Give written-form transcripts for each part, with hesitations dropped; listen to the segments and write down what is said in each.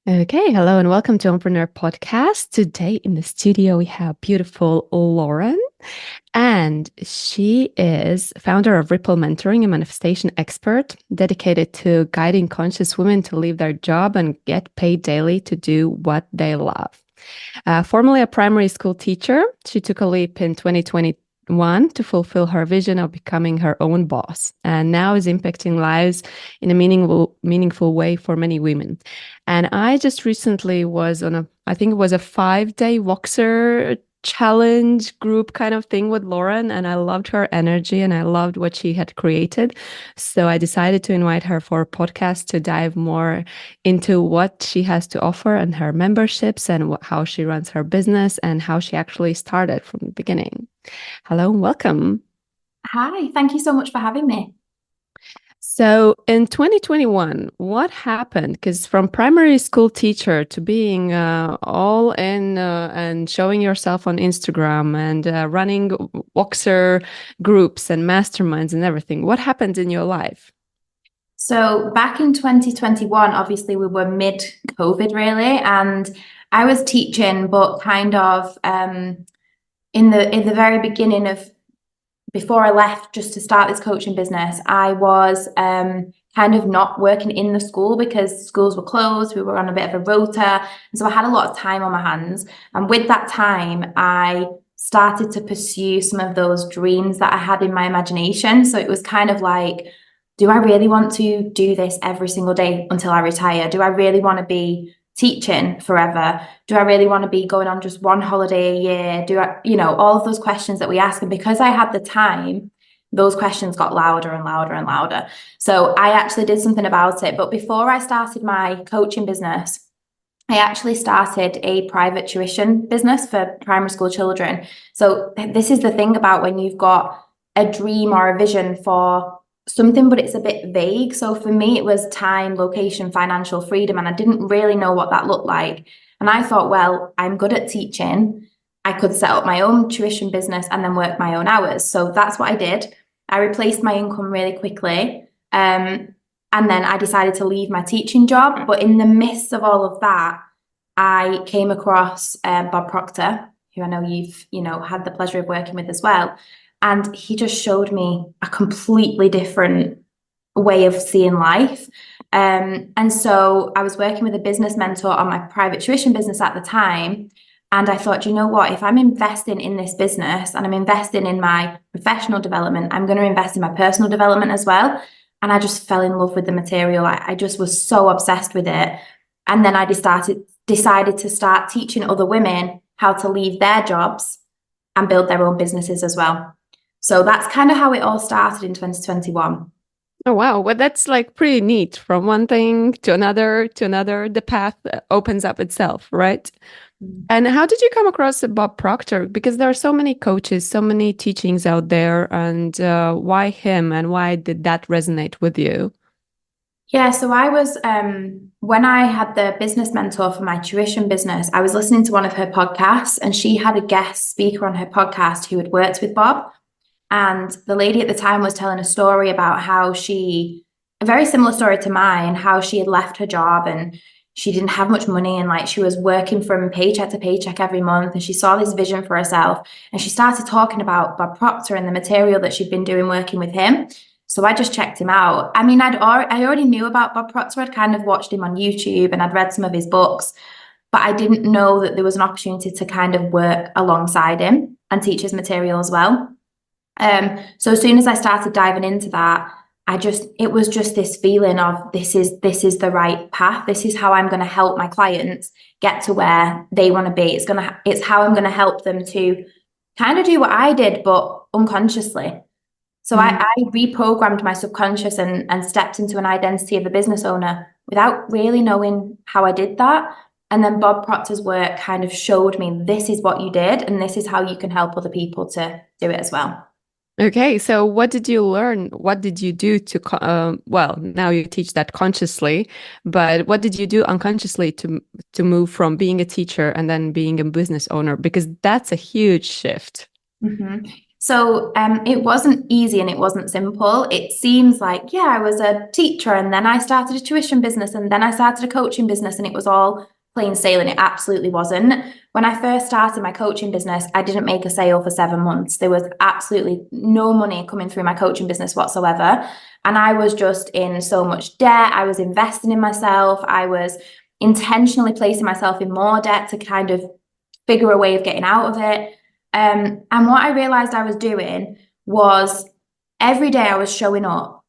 Okay, hello and welcome to Ommmpreneur podcast. Today in the studio we have beautiful Lauren, and she is founder of Ripple Mentoring, a manifestation expert dedicated to guiding conscious women to leave their job and get paid daily to do what they love. Formerly a primary school teacher, she took a leap in 2021 to fulfill her vision of becoming her own boss, and now is impacting lives in a meaningful way for many women. And I just recently was on I think it was a 5-day Voxer challenge group kind of thing with Lauren, and I loved her energy and I loved what she had created. So I decided to invite her for a podcast to dive more into what she has to offer and her memberships and how she runs her business and how she actually started from the beginning. Hello and welcome. Hi, thank you so much for having me. So in 2021, what happened? Because from primary school teacher to being all in and showing yourself on Instagram and running Voxer groups and masterminds and everything, what happened in your life? So back in 2021, obviously we were mid-COVID really, and I was teaching, but kind of in the very beginning of before I left just to start this coaching business, I was kind of not working in the school because schools were closed. We were on a bit of a rota. And so I had a lot of time on my hands. And with that time, I started to pursue some of those dreams that I had in my imagination. So it was kind of like, do I really want to do this every single day until I retire? Do I really want to be teaching forever? Do I really want to be going on just one holiday a year? Do I, all of those questions that we ask. And because I had the time, those questions got louder and louder and louder. So I actually did something about it. But before I started my coaching business, I actually started a private tuition business for primary school children. So this is the thing about when you've got a dream or a vision for something, but it's a bit vague. So for me, it was time, location, financial freedom, and I didn't really know what that looked like. And I thought, well, I'm good at teaching. I could set up my own tuition business and then work my own hours. So that's what I did. I replaced my income really quickly. And then I decided to leave my teaching job. But in the midst of all of that, I came across Bob Proctor, who I know you've, had the pleasure of working with as well. And he just showed me a completely different way of seeing life. And so I was working with a business mentor on my private tuition business at the time. And I thought, you know what, if I'm investing in this business and I'm investing in my professional development, I'm going to invest in my personal development as well. And I just fell in love with the material. I just was so obsessed with it. And then I decided to start teaching other women how to leave their jobs and build their own businesses as well. So that's kind of how it all started in 2021. Oh, wow. Well, that's like pretty neat. From one thing to another, the path opens up itself, right? And how did you come across Bob Proctor? Because there are so many coaches, so many teachings out there, and why him and why did that resonate with you? Yeah, so I was when I had the business mentor for my tuition business, I was listening to one of her podcasts and she had a guest speaker on her podcast who had worked with Bob. And the lady at the time was telling a story about how a very similar story to mine, how she had left her job and she didn't have much money and like she was working from paycheck to paycheck every month. And she saw this vision for herself and she started talking about Bob Proctor and the material that she'd been doing working with him. So I just checked him out. I mean, I already knew about Bob Proctor. I'd kind of watched him on YouTube and I'd read some of his books, but I didn't know that there was an opportunity to kind of work alongside him and teach his material as well. So as soon as I started diving into that, it was just this feeling of this is the right path. This is how I'm going to help my clients get to where they want to be. It's how I'm going to help them to kind of do what I did, but unconsciously. So I reprogrammed my subconscious and stepped into an identity of a business owner without really knowing how I did that. And then Bob Proctor's work kind of showed me this is what you did, and this is how you can help other people to do it as well. Okay, so what did you learn? What did you do well, now you teach that consciously, but what did you do unconsciously to move from being a teacher and then being a business owner? Because that's a huge shift. Mm-hmm. So it wasn't easy and it wasn't simple. It seems like, yeah, I was a teacher and then I started a tuition business and then I started a coaching business and it was all plain sailing. It absolutely wasn't. When I first started my coaching business, I didn't make a sale for 7 months. There was absolutely no money coming through my coaching business whatsoever. And I was just in so much debt. I was investing in myself. I was intentionally placing myself in more debt to kind of figure a way of getting out of it. And what I realized I was doing was every day I was showing up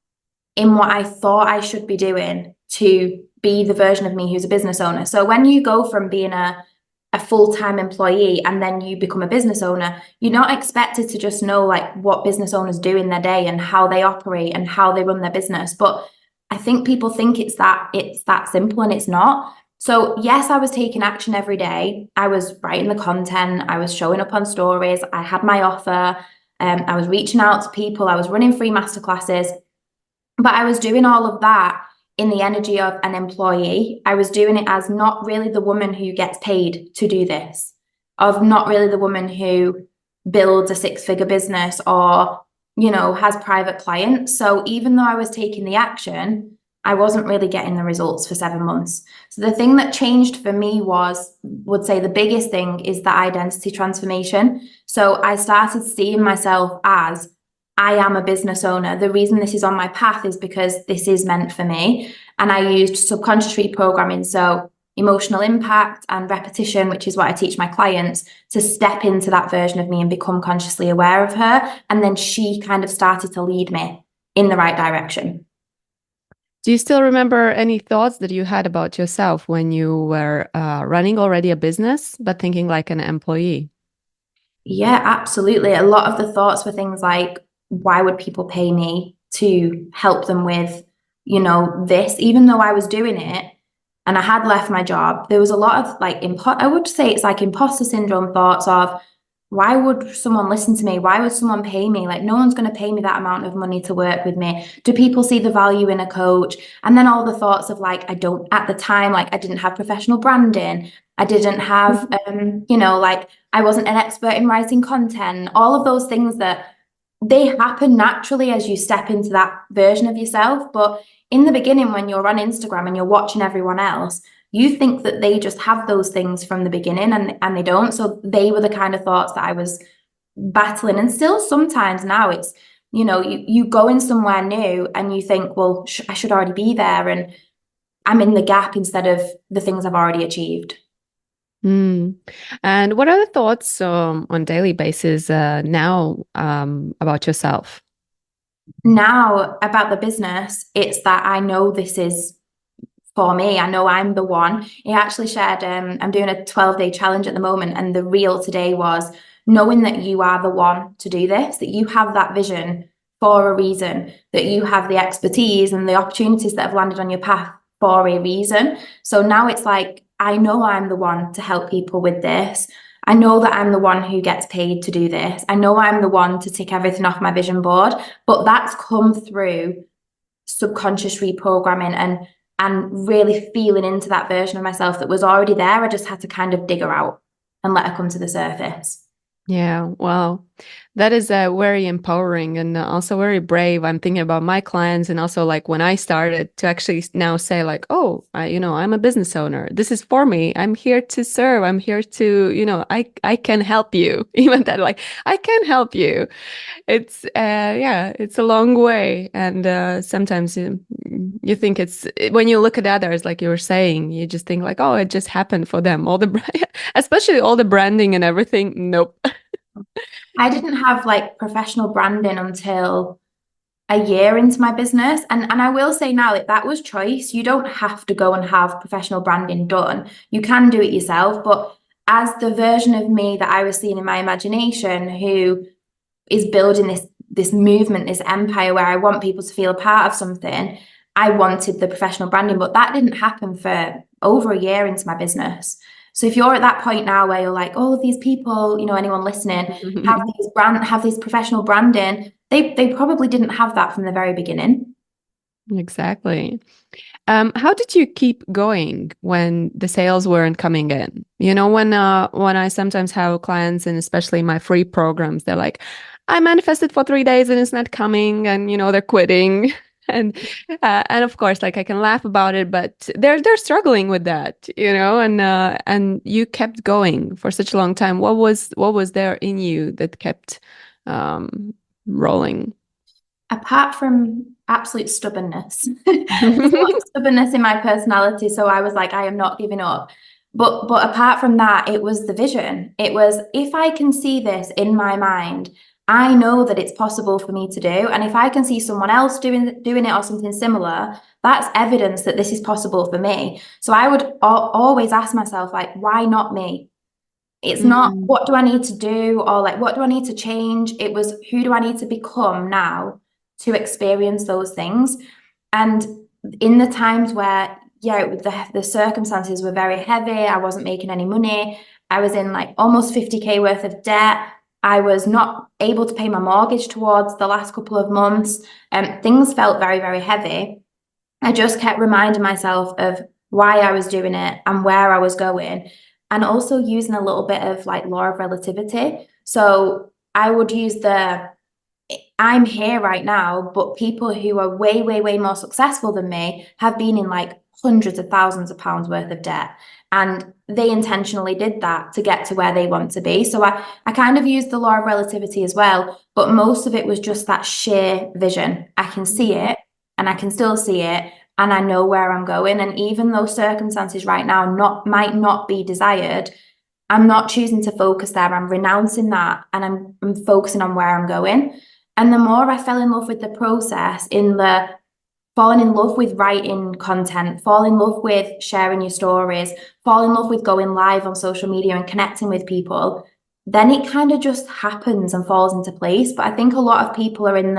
in what I thought I should be doing to be the version of me who's a business owner. So when you go from being a full-time employee and then you become a business owner, you're not expected to just know like what business owners do in their day and how they operate and how they run their business. But I think people think it's that simple, and it's not. So yes, I was taking action every day. I was writing the content. I was showing up on stories. I had my offer. I was reaching out to people. I was running free masterclasses. But I was doing all of that in the energy of an employee. I was doing it as not really the woman who gets paid to do this, of not really the woman who builds a six-figure business or, has private clients. So even though I was taking the action, I wasn't really getting the results for 7 months. So the thing that changed for me would say the biggest thing is the identity transformation. So I started seeing myself as I am a business owner. The reason this is on my path is because this is meant for me. And I used subconscious reprogramming, so emotional impact and repetition, which is what I teach my clients, to step into that version of me and become consciously aware of her. And then she kind of started to lead me in the right direction. Do you still remember any thoughts that you had about yourself when you were running already a business, but thinking like an employee? Yeah, absolutely. A lot of the thoughts were things like, why would people pay me to help them with, this? Even though I was doing it and I had left my job, there was a lot of like, I would say it's like imposter syndrome thoughts of, why would someone listen to me? Why would someone pay me? Like, no one's going to pay me that amount of money to work with me. Do people see the value in a coach? And then all the thoughts of like, at the time, like I didn't have professional branding. I didn't have, like I wasn't an expert in writing content, all of those things that they happen naturally as you step into that version of yourself. But in the beginning, when you're on Instagram and you're watching everyone else, you think that they just have those things from the beginning, and they don't. So they were the kind of thoughts that I was battling. And still sometimes now it's, you go in somewhere new and you think, well, I should already be there, and I'm in the gap instead of the things I've already achieved. And what are the thoughts on daily basis now about yourself? Now about the business, it's that I know this is for me. I know I'm the one. He actually shared, I'm doing a 12-day challenge at the moment, and the reel today was knowing that you are the one to do this, that you have that vision for a reason, that you have the expertise and the opportunities that have landed on your path for a reason. So now it's like, I know I'm the one to help people with this. I know that I'm the one who gets paid to do this. I know I'm the one to tick everything off my vision board, but that's come through subconscious reprogramming and really feeling into that version of myself that was already there. I just had to kind of dig her out and let her come to the surface. Yeah, well, that is very empowering and also very brave. I'm thinking about my clients, and also like when I started to actually now say like, oh, I'm a business owner. This is for me. I'm here to serve. I'm here to, I can help you. Even that, like, I can help you. It's yeah, it's a long way, and sometimes you think when you look at others, like you were saying, you just think like, oh, it just happened for them. Especially all the branding and everything. Nope. I didn't have like professional branding until a year into my business. And I will say now that was choice. You don't have to go and have professional branding done. You can do it yourself. But as the version of me that I was seeing in my imagination, who is building this movement, this empire where I want people to feel a part of something, I wanted the professional branding, but that didn't happen for over a year into my business. So if you're at that point now where you're like, all of these people, anyone listening, have these professional branding, they probably didn't have that from the very beginning. Exactly. How did you keep going when the sales weren't coming in? When I sometimes have clients, and especially my free programs, they're like, I manifested for 3 days and it's not coming, and they're quitting. And of course, like, I can laugh about it, but they're struggling with that, and you kept going for such a long time. What was there in you that kept um rolling? Apart from absolute stubbornness, there's a lot of stubbornness in my personality. So I was like, I am not giving up. But apart from that, it was the vision. It was, if I can see this in my mind, I know that it's possible for me to do. And if I can see someone else doing it or something similar, that's evidence that this is possible for me. So I would always ask myself, like, why not me? It's not Mm. what do I need to do, or like what do I need to change? It was, who do I need to become now to experience those things? And in the times where, yeah, the circumstances were very heavy, I wasn't making any money, I was in like almost 50K worth of debt, I was not able to pay my mortgage towards the last couple of months, and things felt very, very heavy. I just kept reminding myself of why I was doing it and where I was going, and also using a little bit of like law of relativity. So I would use I'm here right now, but people who are way, way, way more successful than me have been in like hundreds of thousands of pounds worth of debt. And they intentionally did that to get to where they want to be. So I kind of used the law of relativity as well, but most of it was just that sheer vision. I can see it and I can still see it, and I know where I'm going. And even though circumstances right now might not be desired, I'm not choosing to focus there. I'm renouncing that, and I'm focusing on where I'm going. And the more I fell in love with the process, falling in love with writing content, fall in love with sharing your stories, fall in love with going live on social media and connecting with people, then it kind of just happens and falls into place. But I think a lot of people are in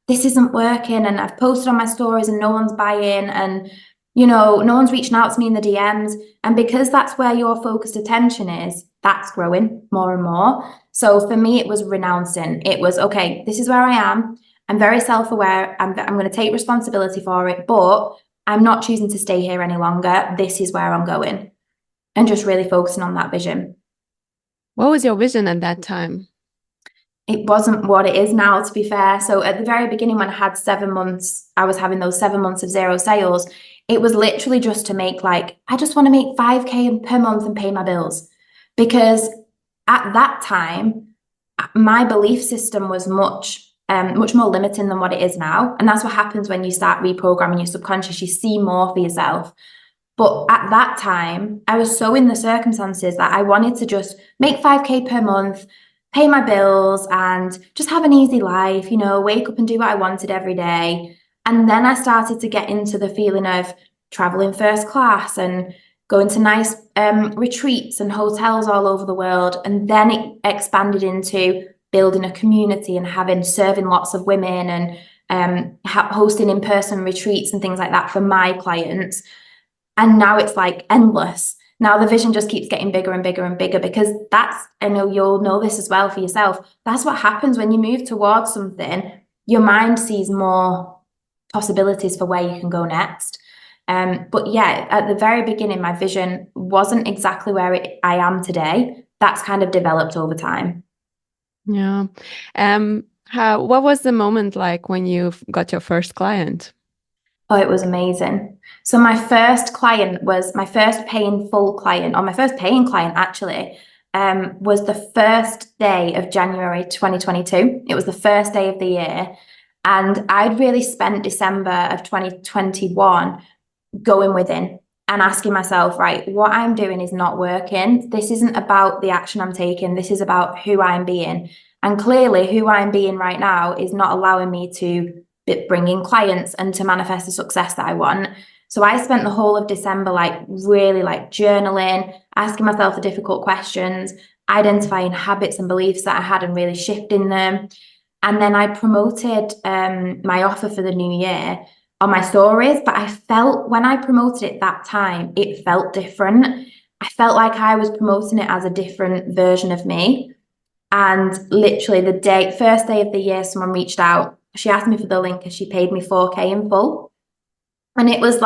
this isn't working, and I've posted on my stories and no one's buying, and no one's reaching out to me in the DMs. And because that's where your focused attention is, that's growing more and more. So for me, it was renouncing. It was, okay, this is where I am. I'm very self-aware. I'm going to take responsibility for it, but I'm not choosing to stay here any longer. This is where I'm going. And just really focusing on that vision. What was your vision at that time? It wasn't what it is now, to be fair. So at the very beginning, when I had 7 months, I was having those 7 months of zero sales. It was literally just to make I just want to make 5K per month and pay my bills. Because at that time, my belief system was much more limiting than what it is now. And that's what happens when you start reprogramming your subconscious. You see more for yourself. But at that time, I was so in the circumstances that I wanted to just make 5K per month, pay my bills, and just have an easy life, wake up and do what I wanted every day. And then I started to get into the feeling of traveling first class and going to nice retreats and hotels all over the world. And then it expanded into building a community and serving lots of women and hosting in-person retreats and things like that for my clients. And now it's like endless. Now the vision just keeps getting bigger and bigger and bigger, because I know you'll know this as well for yourself. That's what happens when you move towards something. Your mind sees more possibilities for where you can go next. But yeah, at the very beginning, my vision wasn't exactly where I am today. That's kind of developed over time. Yeah. What was the moment like when you got your first client? Oh, it was amazing. So my first client was my first paying full client, or my first paying client actually, was the first day of January 2022. It was the first day of the year. And I'd really spent December of 2021 going within and asking myself, right, what I'm doing is not working. This isn't about the action I'm taking. This is about who I'm being. And clearly who I'm being right now is not allowing me to bring in clients and to manifest the success that I want. So I spent the whole of December really journaling, asking myself the difficult questions, identifying habits and beliefs that I had and really shifting them. And then I promoted my offer for the new year on my stories, but I felt when I promoted it that time, it felt different. I felt like I was promoting it as a different version of me. And literally first day of the year, someone reached out. She asked me for the link and she paid me 4K in full. And it was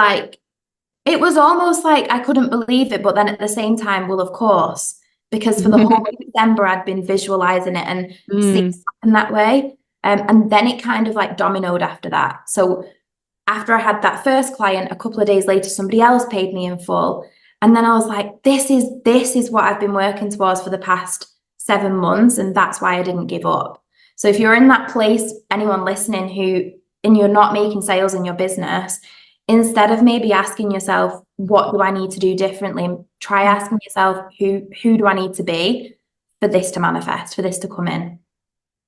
almost like I couldn't believe it. But then at the same time, well, of course, because for the whole of December, I'd been visualizing it and seeing it happen that way. And then it kind of like dominoed after that. So after I had that first client, a couple of days later, somebody else paid me in full. And then I was like, this is what I've been working towards for the past 7 months. And that's why I didn't give up. So if you're in that place, anyone listening and you're not making sales in your business, instead of maybe asking yourself, what do I need to do differently? Try asking yourself, who do I need to be for this to manifest, for this to come in?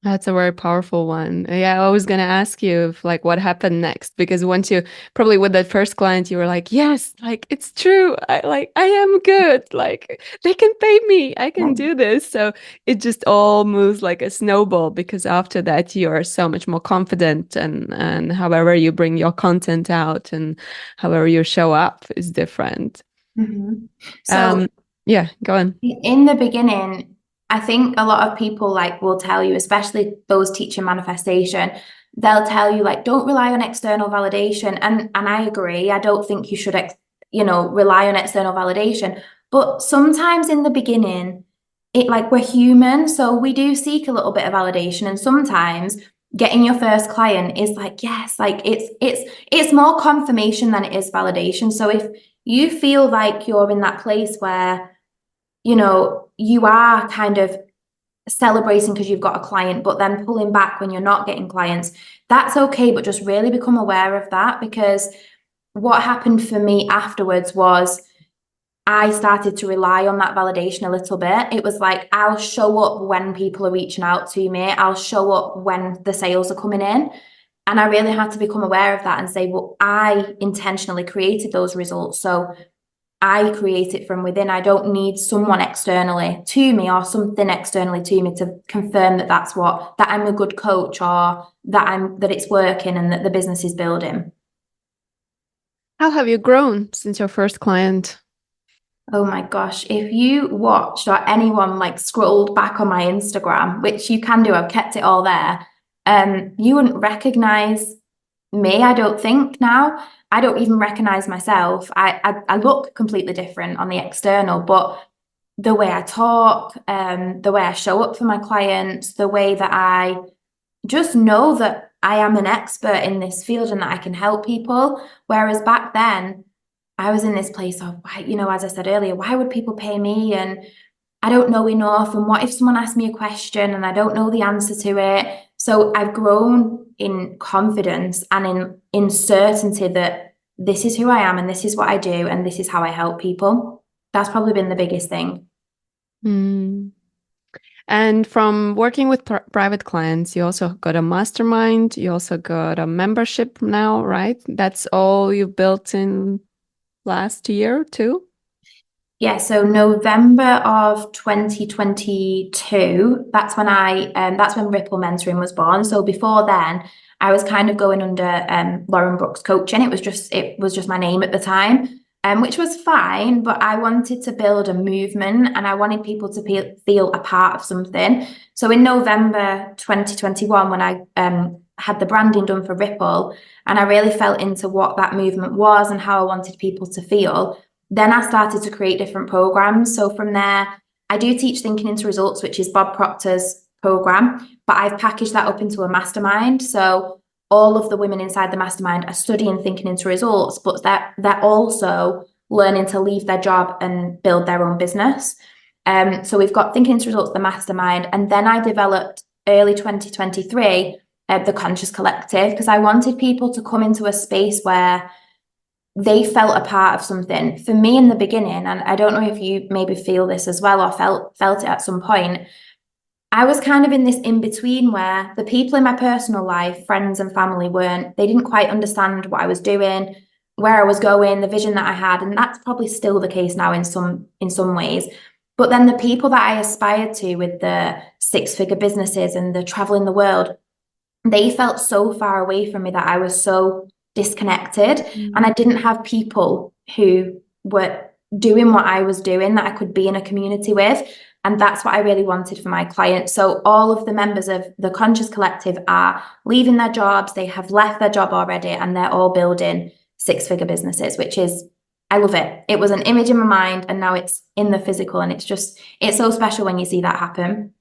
That's a very powerful one. Yeah, I was gonna ask you if like what happened next, because once you probably with that first client, you were like, yes, like it's true. I am good. Like they can pay me. I can do this. So it just all moves like a snowball, because after that you are so much more confident, and however you bring your content out and however you show up is different. So yeah, go on. in the beginning, I think a lot of people like will tell you, especially those teaching manifestation, they'll tell you like, don't rely on external validation. And I agree. I don't think you should, rely on external validation. But sometimes in the beginning, we're human, so we do seek a little bit of validation. And sometimes getting your first client is like, yes, like it's more confirmation than it is validation. So if you feel like you're in that place where you are kind of celebrating because you've got a client, but then pulling back when you're not getting clients, that's okay. But just really become aware of that, because what happened for me afterwards was I started to rely on that validation a little bit. It was like, I'll show up when people are reaching out to me. I'll show up when the sales are coming in. And I really had to become aware of that and say, well, I intentionally created those results. So I create it from within. I don't need someone externally to me or something externally to me to confirm that I'm a good coach, or that it's working and that the business is building. How have you grown since your first client? Oh my gosh, if you watched or anyone like scrolled back on my Instagram, which you can do, I've kept it all there, you wouldn't recognize me, I don't think now. I don't even recognize myself. I look completely different on the external, but the way I talk, the way I show up for my clients, the way that I just know that I am an expert in this field and that I can help people. Whereas back then, I was in this place of, as I said earlier, why would people pay me? And I don't know enough. And what if someone asks me a question and I don't know the answer to it? So I've grown in confidence and in certainty that this is who I am and this is what I do and this is how I help people. That's probably been the biggest thing. Mm. And from working with private clients, you also got a mastermind, you also got a membership now, right? That's all you built in last year too? Yeah, so November of 2022, that's when Ripple Mentoring was born. So before then, I was kind of going under Lauren Brookes Coaching. It was just my name at the time, which was fine, but I wanted to build a movement and I wanted people to feel a part of something. So in November 2021, when I had the branding done for Ripple, and I really felt into what that movement was and how I wanted people to feel, then I started to create different programs. So from there, I do teach Thinking into Results, which is Bob Proctor's program, but I've packaged that up into a mastermind. So all of the women inside the mastermind are studying Thinking into Results, but they're also learning to leave their job and build their own business. So we've got Thinking into Results, the mastermind, and then I developed early 2023 the Conscious Collective, because I wanted people to come into a space where they felt a part of something. For me in the beginning, and I don't know if you maybe feel this as well or felt it at some point, I was kind of in this in-between where the people in my personal life, friends and family, they didn't quite understand what I was doing, where I was going, the vision that I had. And that's probably still the case now in some ways. But then the people that I aspired to with the six-figure businesses and the travel in the world, they felt so far away from me that I was so disconnected. And I didn't have people who were doing what I was doing that I could be in a community with. And that's what I really wanted for my clients. So all of the members of the Conscious Collective are leaving their jobs. They have left their job already and they're all building six-figure businesses, which is I love it. It was an image in my mind and now it's in the physical, and it's so special when you see that happen.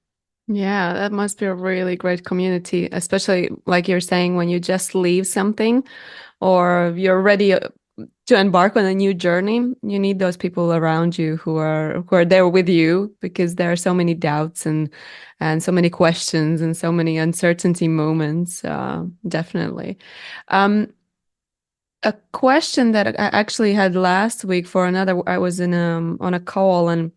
Yeah, that must be a really great community, especially like you're saying, when you just leave something or you're ready to embark on a new journey, you need those people around you who are there with you, because there are so many doubts and so many questions and so many uncertainty moments. Definitely. Um, a question that I actually had last week for another, I was in on a call, and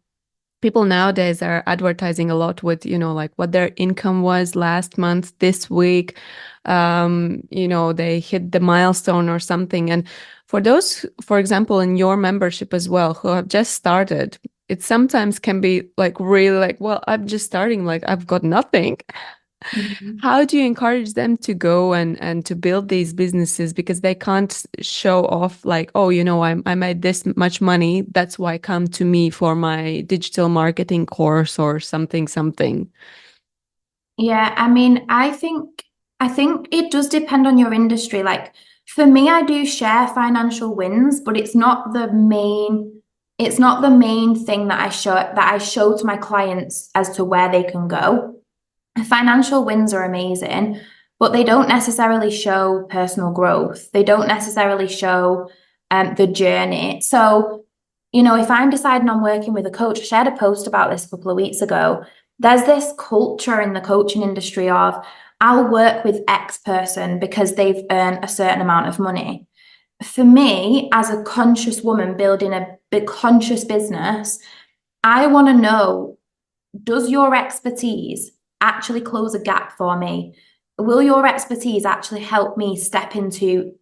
people nowadays are advertising a lot with, like what their income was last month, this week. They hit the milestone or something. And for those, for example, in your membership as well, who have just started, it sometimes can be like really like, well, I'm just starting, like I've got nothing. Mhm. How do you encourage them to go and to build these businesses, because they can't show off like, oh, I made this much money, that's why come to me for my digital marketing course or something. Yeah, I mean, I think it does depend on your industry. Like for me, I do share financial wins, but it's not the main thing that I show to my clients as to where they can go. Financial wins are amazing, but they don't necessarily show personal growth. They don't necessarily show the journey. So, if I'm deciding on working with a coach, I shared a post about this a couple of weeks ago. There's this culture in the coaching industry of, I'll work with X person because they've earned a certain amount of money. For me, as a conscious woman building a big conscious business, I want to know, does your expertise actually close a gap for me? Will your expertise actually help me step into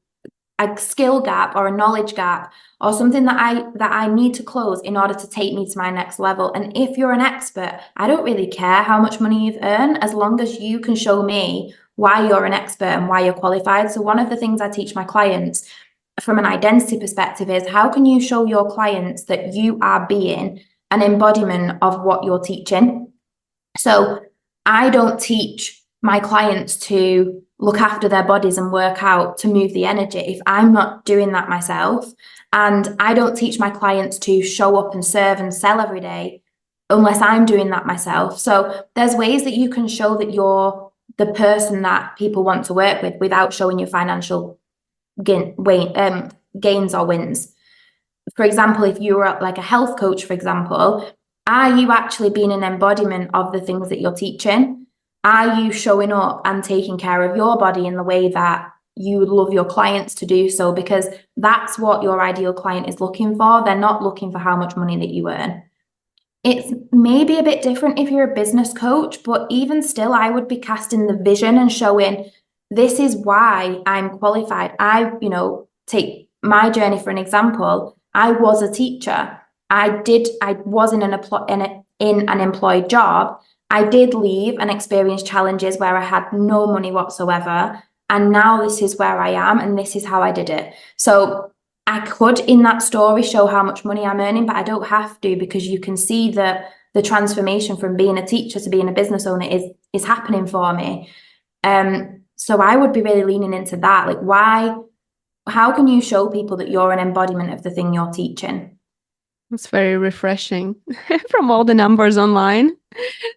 a skill gap or a knowledge gap or something that I need to close in order to take me to my next level? And if you're an expert, I don't really care how much money you've earned, as long as you can show me why you're an expert and why you're qualified. So one of the things I teach my clients from an identity perspective is, how can you show your clients that you are being an embodiment of what you're teaching? So I don't teach my clients to look after their bodies and work out to move the energy if I'm not doing that myself. And I don't teach my clients to show up and serve and sell every day unless I'm doing that myself. So there's ways that you can show that you're the person that people want to work with without showing your financial gains or wins. For example, if you were like a health coach, for example, are you actually being an embodiment of the things that you're teaching? Are you showing up and taking care of your body in the way that you would love your clients to do so? Because that's what your ideal client is looking for. They're not looking for how much money that you earn. It's maybe a bit different if you're a business coach, but even still, I would be casting the vision and showing, this is why I'm qualified. Take my journey for an example. I was a teacher. I was in an employed job. I did leave and experience challenges where I had no money whatsoever. And now this is where I am, and this is how I did it. So I could, in that story, show how much money I'm earning, but I don't have to, because you can see that the transformation from being a teacher to being a business owner is happening for me. So I would be really leaning into that. Like, how can you show people that you're an embodiment of the thing you're teaching? It's very refreshing from all the numbers online.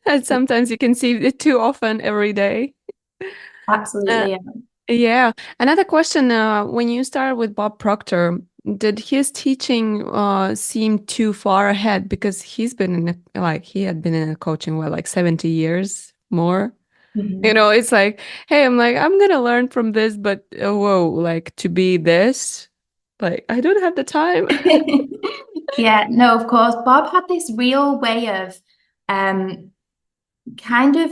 And sometimes you can see it too often every day. Uh, Absolutely. Yeah. yeah. Another question, when you started with Bob Proctor, did his teaching seem too far ahead? Because he's been he had been in a coaching, what, like 70 years more? Mhm. It's like, hey, I'm gonna learn from this, but whoa, like to be this, like I don't have the time. Yeah, no, of course. Bob had this real way of um kind of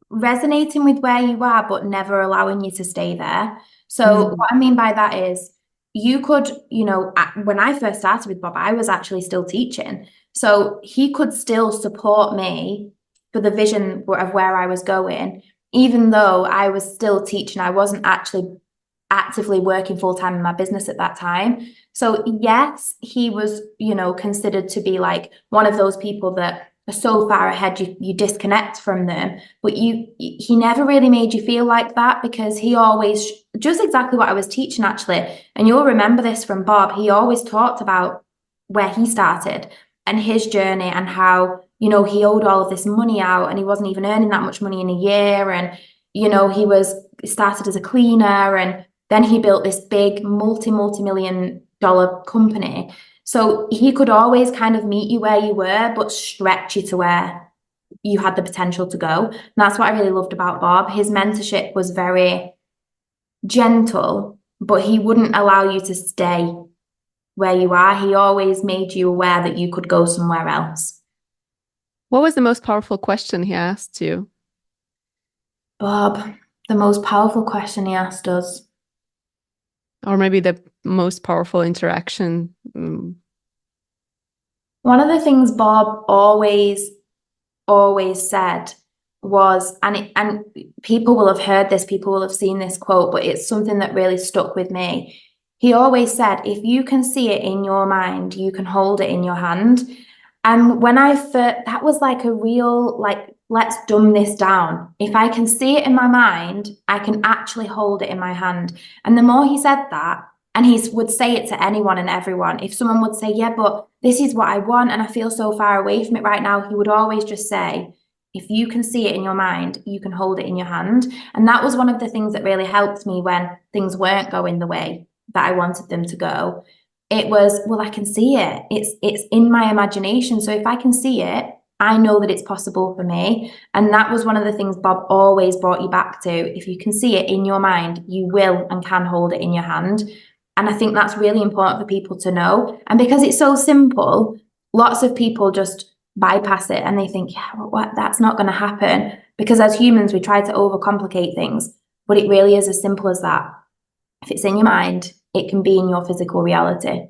resonating with where you are, but never allowing you to stay there. So Mm. what I mean by that is, you could, when I first started with Bob, I was actually still teaching. So he could still support me for the vision of where I was going, even though I was still teaching. I wasn't actually actively working full time in my business at that time. So yes, he was, considered to be like one of those people that are so far ahead you disconnect from them. But he never really made you feel like that, because he always, just exactly what I was teaching actually. And you'll remember this from Bob. He always talked about where he started and his journey, and how, you know, he owed all of this money out and he wasn't even earning that much money in a year. And, you know, he started as a cleaner, and then he built this big multi-million-dollar company. So he could always kind of meet you where you were, but stretch you to where you had the potential to go. And that's what I really loved about Bob. His mentorship was very gentle, but he wouldn't allow you to stay where you are. He always made you aware that you could go somewhere else. What was the most powerful question he asked you? Bob, the most powerful question he asked us. Or maybe the most powerful interaction? One of the things Bob always said was, and people will have heard this, people will have seen this quote, but it's something that really stuck with me. He always said, if you can see it in your mind, you can hold it in your hand. And when I first, that was like a real, like, let's dumb this down. If I can see it in my mind, I can actually hold it in my hand. And the more he said that, and he would say it to anyone and everyone, if someone would say, yeah, but this is what I want and I feel so far away from it right now, he would always just say, if you can see it in your mind, you can hold it in your hand. And that was one of the things that really helped me when things weren't going the way that I wanted them to go. It was, well, I can see it. It's in my imagination. So if I can see it, I know that it's possible for me. And that was one of the things Bob always brought you back to. If you can see it in your mind, you will and can hold it in your hand. And I think that's really important for people to know. And because it's so simple, lots of people just bypass it and they think, yeah, well, that's not going to happen. Because as humans, we try to overcomplicate things, but it really is as simple as that. If it's in your mind, it can be in your physical reality.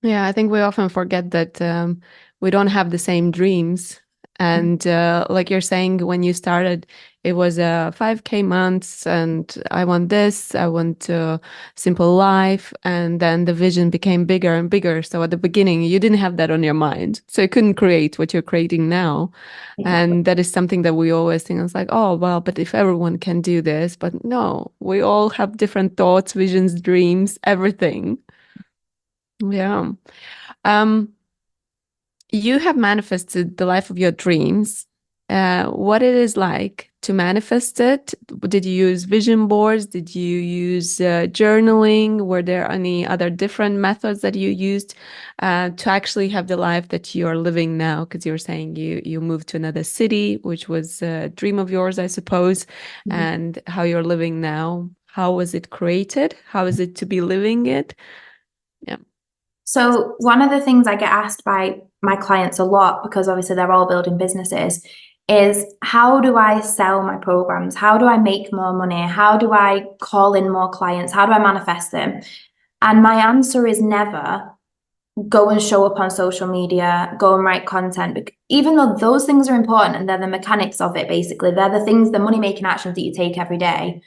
Yeah, I think we often forget that we don't have the same dreams. And like you're saying, when you started, it was 5K months and I want this, I want a simple life. And then the vision became bigger and bigger. So at the beginning, you didn't have that on your mind. So you couldn't create what you're creating now. Exactly. And that is something that we always think, it's like, oh, well, but if everyone can do this, but no, we all have different thoughts, visions, dreams, everything. Yeah. Um, you have manifested the life of your dreams. What it is like to manifest it? Did you use vision boards? Did you use journaling? Were there any other different methods that you used to actually have the life that you are living now? Because you were saying you moved to another city, which was a dream of yours, I suppose, and how you're living now. How was it created? How is it to be living it? Yeah. So one of the things I get asked by my clients a lot, because obviously they're all building businesses, is how do I sell my programs? How do I make more money? How do I call in more clients? How do I manifest them? And my answer is never go and show up on social media, go and write content. Even though those things are important and they're the mechanics of it, basically, they're the things, the money-making actions that you take every day.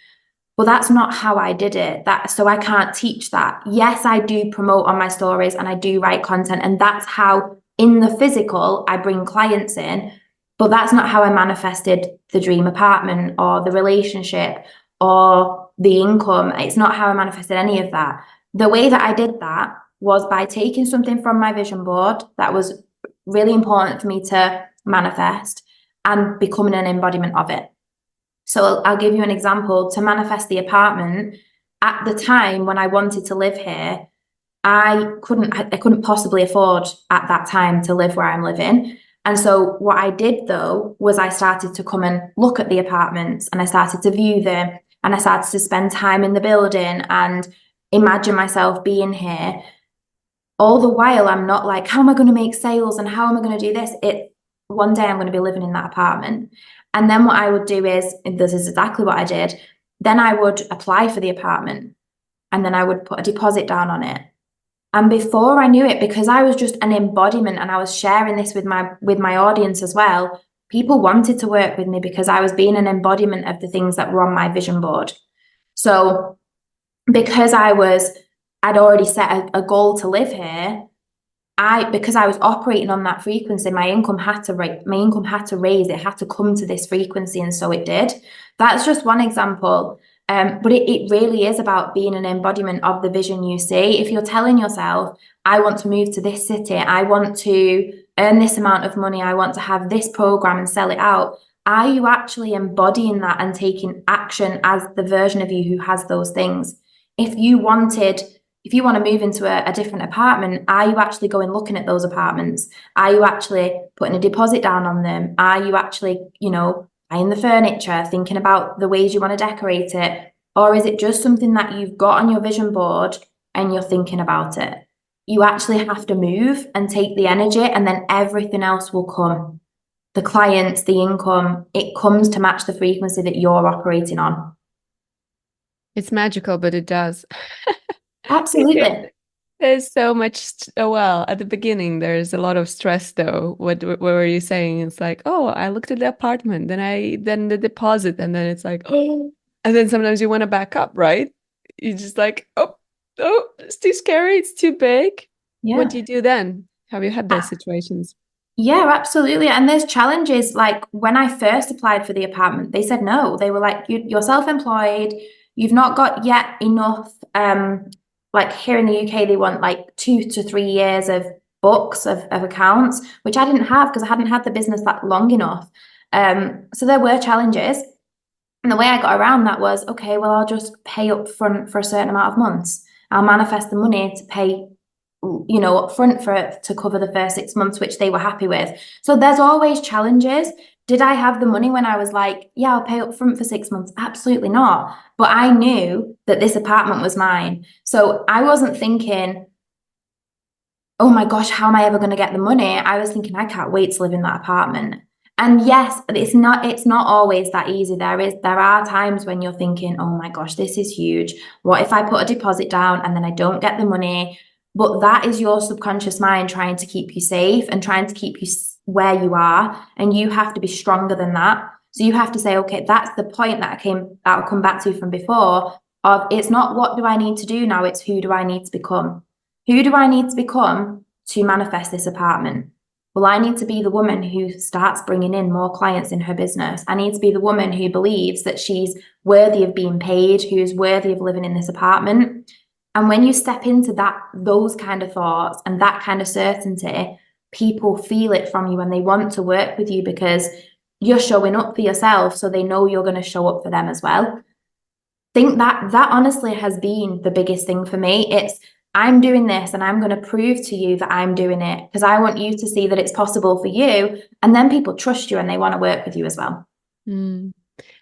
Well, that's not how I did it. So I can't teach that. Yes, I do promote on my stories and I do write content, and that's how in the physical I bring clients in, but that's not how I manifested the dream apartment or the relationship or the income. It's not how I manifested any of that. The way that I did that was by taking something from my vision board that was really important for me to manifest and becoming an embodiment of it. So I'll give you an example. To manifest the apartment, at the time when I wanted to live here, I couldn't possibly afford at that time to live where I'm living. And so what I did though was I started to come and look at the apartments and I started to view them and I started to spend time in the building and imagine myself being here. All the while I'm not like, how am I going to make sales and how am I going to do this? One day I'm going to be living in that apartment. And then what I would do is, this is exactly what I did. Then I would apply for the apartment and then I would put a deposit down on it. And before I knew it, because I was just an embodiment and I was sharing this with my audience as well, people wanted to work with me because I was being an embodiment of the things that were on my vision board. So because I'd already set a goal to live here, because I was operating on that frequency, my income had to raise, it had to come to this frequency, and so it did. That's just one example. But it really is about being an embodiment of the vision you see. If you're telling yourself, I want to move to this city, I want to earn this amount of money, I want to have this program and sell it out, are you actually embodying that and taking action as the version of you who has those things? If you want to move into a different apartment, are you actually going looking at those apartments? Are you actually putting a deposit down on them? Are you actually, buying the furniture, thinking about the ways you want to decorate it? Or is it just something that you've got on your vision board and you're thinking about it? You actually have to move and take the energy, and then everything else will come. The clients, the income, it comes to match the frequency that you're operating on. It's magical, but it does. Absolutely. There's so much, well, at the beginning, there's a lot of stress though. What were you saying? It's like, oh, I looked at the apartment, then the deposit, and then it's like, oh, and then sometimes you want to back up, right? You just like, oh, it's too scary, it's too big. Yeah. What do you do then? Have you had those situations? Yeah, absolutely. And there's challenges. Like when I first applied for the apartment, they said no. They were like, you're self-employed, you've not got yet enough. Like here in the UK, they want like 2 to 3 years of books of accounts, which I didn't have because I hadn't had the business that long enough. So there were challenges. And the way I got around that was, okay, well, I'll just pay up front for a certain amount of months. I'll manifest the money to pay up front to cover the first 6 months, which they were happy with. So there's always challenges. Did I have the money when I was like, yeah, I'll pay up front for 6 months? Absolutely not. But I knew that this apartment was mine. So I wasn't thinking, oh my gosh, how am I ever going to get the money? I was thinking, I can't wait to live in that apartment. And yes, it's not always that easy. There are times when you're thinking, oh my gosh, this is huge. What if I put a deposit down and then I don't get the money? But that is your subconscious mind trying to keep you safe and trying to keep you where you are. And you have to be stronger than that. So you have to say, okay, that's the point that I'll come back to from before of it's not what do I need to do now, it's who do I need to become? Who do I need to become to manifest this apartment? Well, I need to be the woman who starts bringing in more clients in her business. I need to be the woman who believes that she's worthy of being paid, who's worthy of living in this apartment. And when you step into those kind of thoughts and that kind of certainty, people feel it from you and they want to work with you because you're showing up for yourself, so they know you're going to show up for them as well. I think that honestly has been the biggest thing for me. It's I'm doing this and I'm going to prove to you that I'm doing it because I want you to see that it's possible for you. And then people trust you and they want to work with you as well.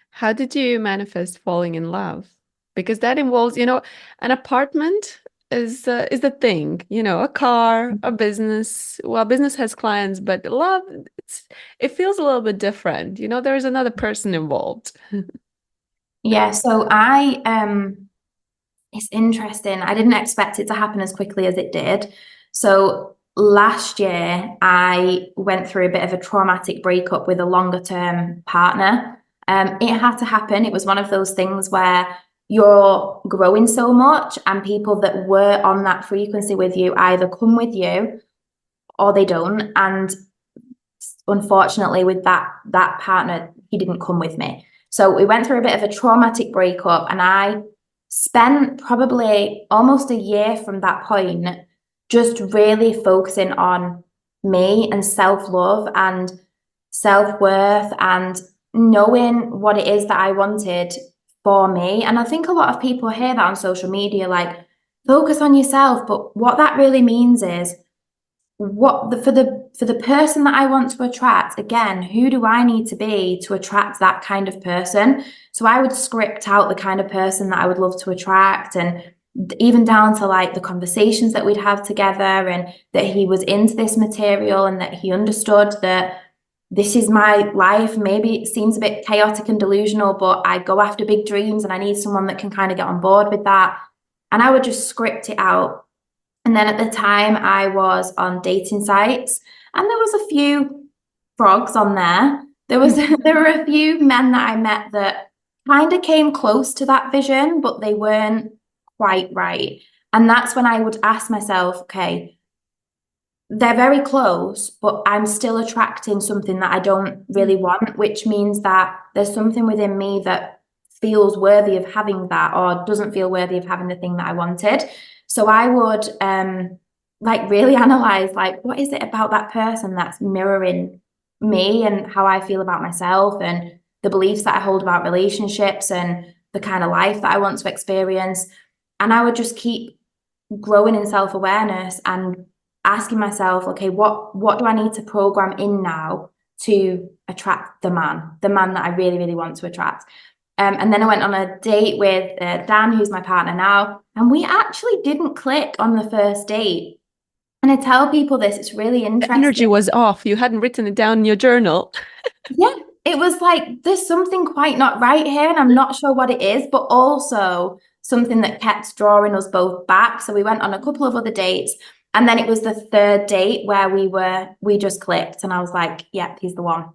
How did you manifest falling in love? Because that involves, an apartment is the thing, a car, a business. Well, business has clients, but love, it feels a little bit different. There's another person involved. Yeah, so it's interesting. I didn't expect it to happen as quickly as it did. So last year, I went through a bit of a traumatic breakup with a longer term partner. It had to happen. It was one of those things where you're growing so much and people that were on that frequency with you either come with you or they don't. And unfortunately, with that partner, he didn't come with me. So we went through a bit of a traumatic breakup, and I spent probably almost a year from that point just really focusing on me and self-love and self-worth and knowing what it is that I wanted for me. And I think a lot of people hear that on social media, like focus on yourself. But what that really means is for the person that I want to attract, again, who do I need to be to attract that kind of person? So I would script out the kind of person that I would love to attract, and even down to like the conversations that we'd have together, and that he was into this material and that he understood that this is my life. Maybe it seems a bit chaotic and delusional, but I go after big dreams and I need someone that can kind of get on board with that. And I would just script it out. And then at the time I was on dating sites and there was a few frogs on there. There were a few men that I met that kind of came close to that vision, but they weren't quite right. And that's when I would ask myself, okay, they're very close, but I'm still attracting something that I don't really want, which means that there's something within me that feels worthy of having that or doesn't feel worthy of having the thing that I wanted. So I would like really analyze, like, what is it about that person that's mirroring me and how I feel about myself and the beliefs that I hold about relationships and the kind of life that I want to experience. And I would just keep growing in self-awareness and asking myself, okay, what do I need to program in now to attract the man that I really, really want to attract? And then I went on a date with Dan, who's my partner now, and we actually didn't click on the first date. And I tell people this, it's really interesting. The energy was off. You hadn't written it down in your journal. Yeah, it was like, there's something quite not right here, and I'm not sure what it is, but also something that kept drawing us both back. So we went on a couple of other dates, and then it was the third date where we just clicked, and I was like, yep, he's the one.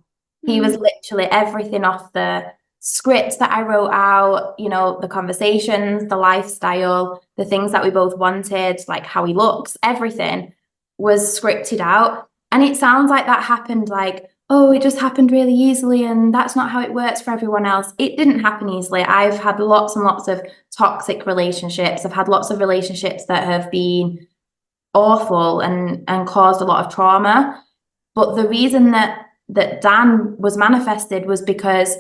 He was literally everything off the scripts that I wrote out, you know, the conversations, the lifestyle, the things that we both wanted, like how he looks, everything was scripted out. And it sounds like that happened like, oh, it just happened really easily and that's not how it works for everyone else. It didn't happen easily. I've had lots and lots of toxic relationships. I've had lots of relationships that have been awful and caused a lot of trauma. But the reason that Dan was manifested was because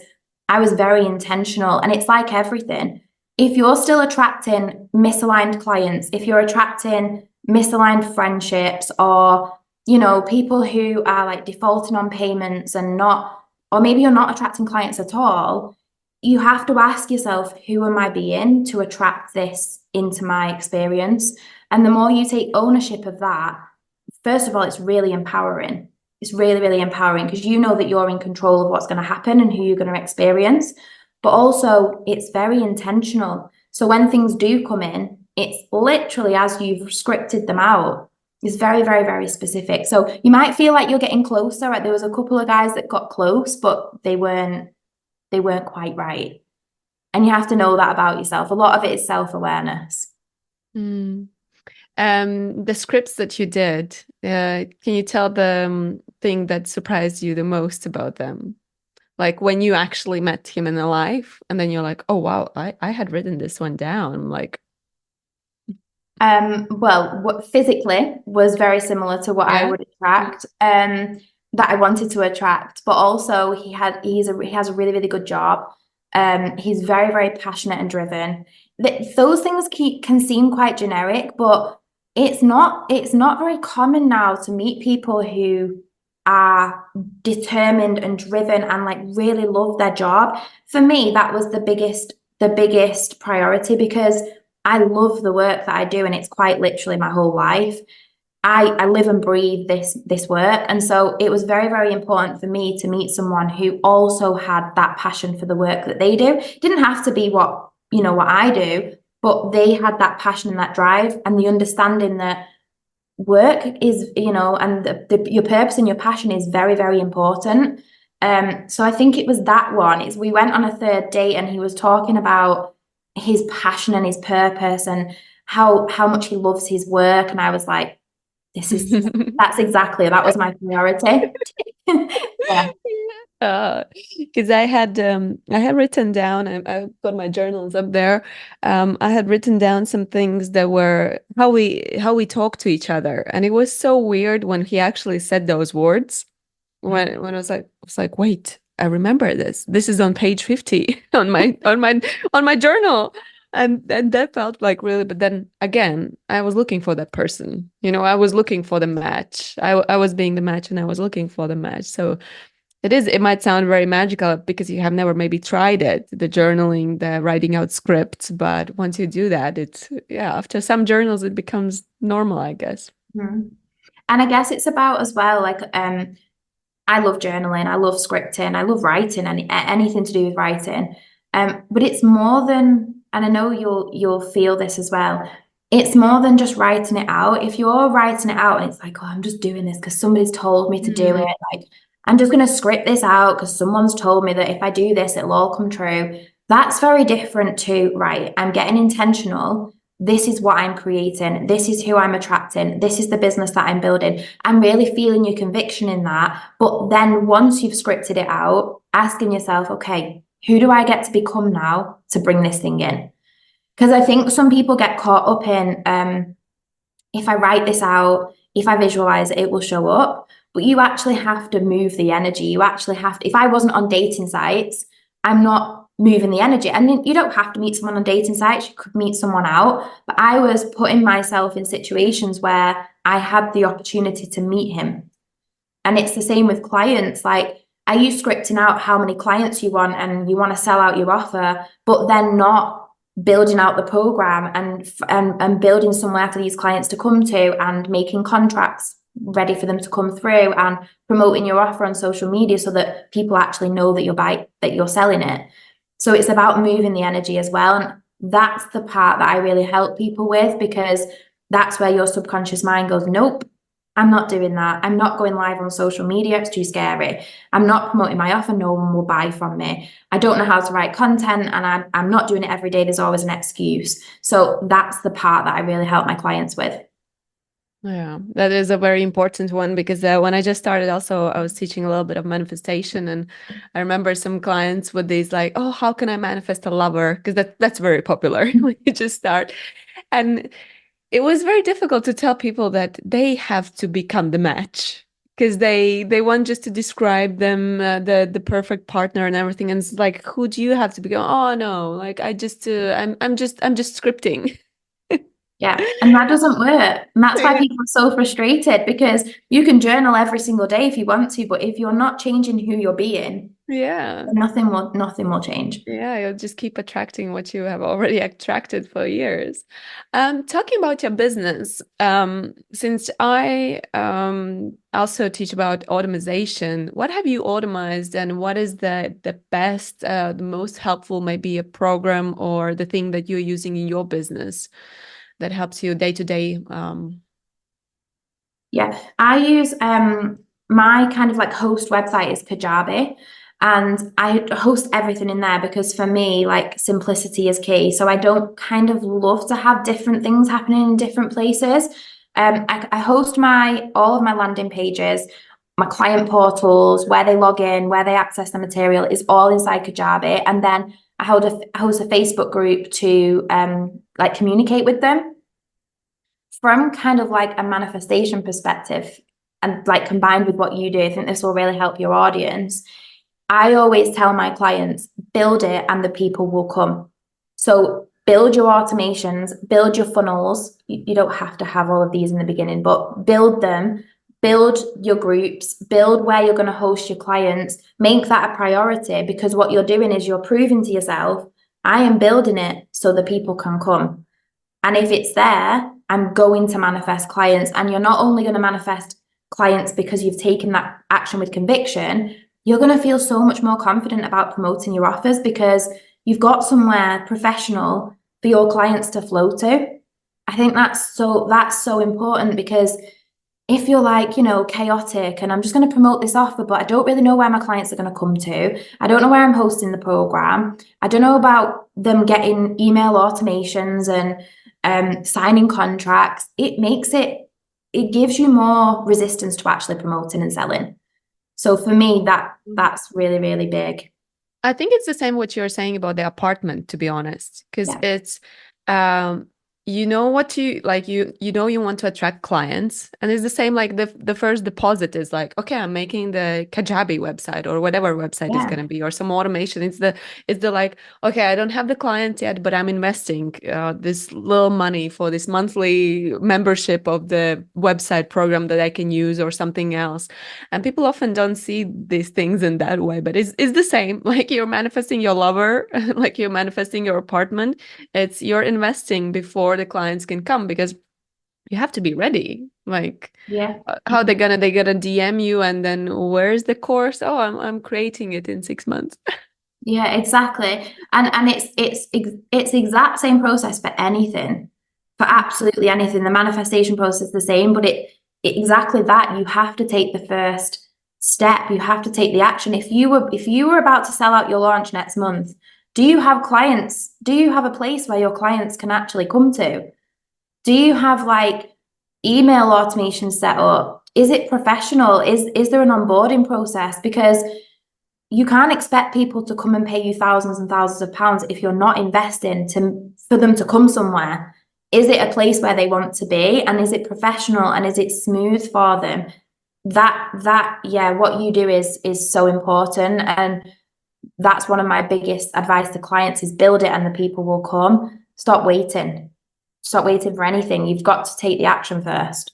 I was very intentional. And it's like everything. If you're still attracting misaligned clients, if you're attracting misaligned friendships, or, you know, people who are like defaulting on payments and not, or maybe you're not attracting clients at all, you have to ask yourself, who am I being to attract this into my experience? And the more you take ownership of that, first of all, it's really empowering. It's really, really empowering because you know that you're in control of what's going to happen and who you're going to experience. But also, it's very intentional. So when things do come in, it's literally as you've scripted them out. It's very, very, very specific. So you might feel like you're getting closer. Right? There was a couple of guys that got close, but they weren't quite right. And you have to know that about yourself. A lot of it is self-awareness. The scripts that you did, can you tell the thing that surprised you the most about them? Like when you actually met him in life and then you're like, oh, wow, I had written this one down. Like, well, what physically was very similar to what I would attract, that I wanted to attract, but also he has a really, really good job. He's very, very passionate and driven. Those things can seem quite generic, but it's not very common now to meet people who are determined and driven and like really love their job. For me, that was the biggest priority because I love the work that I do, and it's quite literally my whole life. I live and breathe this work. And so it was very, very important for me to meet someone who also had that passion for the work that they do. It didn't have to be what I do, but they had that passion and that drive and the understanding that work is, and your purpose and your passion is very, very important. So I think it was that one. We went on a third date and he was talking about his passion and his purpose and how much he loves his work. And I was like, that was my priority. Yeah. Because I had written down, I've got my journals up there. I had written down some things that were how we talk to each other, and it was so weird when he actually said those words. When I was like, wait, I remember this. This is on page 50 on my journal. And that felt like really, but then again, I was looking for that person. I was looking for the match. I was being the match and I was looking for the match. So it might sound very magical because you have never maybe tried it, the journaling, the writing out scripts. But once you do that, after some journals, it becomes normal, I guess. And I guess it's about as well, like, I love journaling, I love scripting, I love writing, and anything to do with writing. But it's more than, and I know you'll feel this as well, it's more than just writing it out. If you're writing it out and it's like, oh, I'm just doing this because somebody's told me to do it, like, I'm just going to script this out because someone's told me that if I do this, it'll all come true. That's very different to, right, I'm getting intentional. This is what I'm creating. This is who I'm attracting. This is the business that I'm building. I'm really feeling your conviction in that. But then once you've scripted it out, asking yourself, okay, who do I get to become now to bring this thing in? Because I think some people get caught up in, if I write this out, if I visualize it, it will show up. But you actually have to move the energy. You actually have to, if I wasn't on dating sites, I'm not moving the energy. And you don't have to meet someone on dating sites. You could meet someone out. But I was putting myself in situations where I had the opportunity to meet him. And it's the same with clients. Like, are you scripting out how many clients you want and you want to sell out your offer, but then not building out the program and building somewhere for these clients to come to and making contracts ready for them to come through and promoting your offer on social media so that people actually know that you're selling it. So it's about moving the energy as well. And that's the part that I really help people with, because that's where your subconscious mind goes, nope, I'm not doing that. I'm not going live on social media. It's too scary. I'm not promoting my offer. No one will buy from me. I don't know how to write content, and I'm not doing it every day. There's always an excuse. So that's the part that I really help my clients with. Yeah, that is a very important one, because when I just started, also I was teaching a little bit of manifestation, and I remember some clients with these like, oh, how can I manifest a lover? Because that's very popular when you just start. And it was very difficult to tell people that they have to become the match, because they want just to describe them, the perfect partner and everything. And it's like, who do you have to become? Oh no, like I'm just scripting. Yeah, and that doesn't work. And that's why Yeah. people are so frustrated, because you can journal every single day if you want to, but if you're not changing who you're being, Yeah. nothing will change. Yeah, you'll just keep attracting what you have already attracted for years. Talking about your business, since I also teach about automation, what have you automized, and what is the best, the most helpful, maybe a program or the thing that you're using in your business that helps you day to day? Yeah, I use my kind of like host website is Kajabi, and I host everything in there because for me, like, simplicity is key. So I don't kind of love to have different things happening in different places. I host all of my landing pages, my client portals, where they log in, where they access the material is all inside Kajabi, and then I host a Facebook group to like communicate with them. From kind of like a manifestation perspective, and like combined with what you do, I think this will really help your audience. I always tell my clients, build it and the people will come. So build your automations, build your funnels. You don't have to have all of these in the beginning, but build them, build your groups, build where you're going to host your clients, make that a priority, because what you're doing is you're proving to yourself, I am building it so the people can come. And if it's there, I'm going to manifest clients. And you're not only going to manifest clients because you've taken that action with conviction, you're going to feel so much more confident about promoting your offers because you've got somewhere professional for your clients to flow to. I think that's so important, because if you're like, chaotic and I'm just going to promote this offer, but I don't really know where my clients are going to come to. I don't know where I'm hosting the program. I don't know about them getting email automations and signing contracts. It gives you more resistance to actually promoting and selling. So for me, that's really, really big. I think it's the same what you're saying about the apartment, to be honest, because Yeah. it's you know what you like, you know you want to attract clients, and it's the same like the first deposit is like, okay, I'm making the Kajabi website or whatever website is Yeah. going to be, or some automation. It's the like, okay, I don't have the client yet, but I'm investing this little money for this monthly membership of the website program that I can use or something else. And people often don't see these things in that way, but it's the same. Like, you're manifesting your lover, like you're manifesting your apartment. It's you're investing before the clients can come, because you have to be ready. Like, Yeah. how they gonna DM you, and then where's the course? Oh, I'm creating it in 6 months. Yeah, exactly. And it's the exact same process for anything, for absolutely anything. The manifestation process is the same, but it exactly that. You have to take the first step. You have to take the action. If you were about to sell out your launch next month, do you have clients? Do you have a place where your clients can actually come to? Do you have like email automation set up? Is it professional? Is there an onboarding process? Because you can't expect people to come and pay you thousands and thousands of pounds if you're not investing for them to come somewhere. Is it a place where they want to be, and is it professional, and is it smooth for them? Yeah, what you do is so important, and that's one of my biggest advice to clients is build it and the people will come. Stop waiting for anything. You've got to take the action first.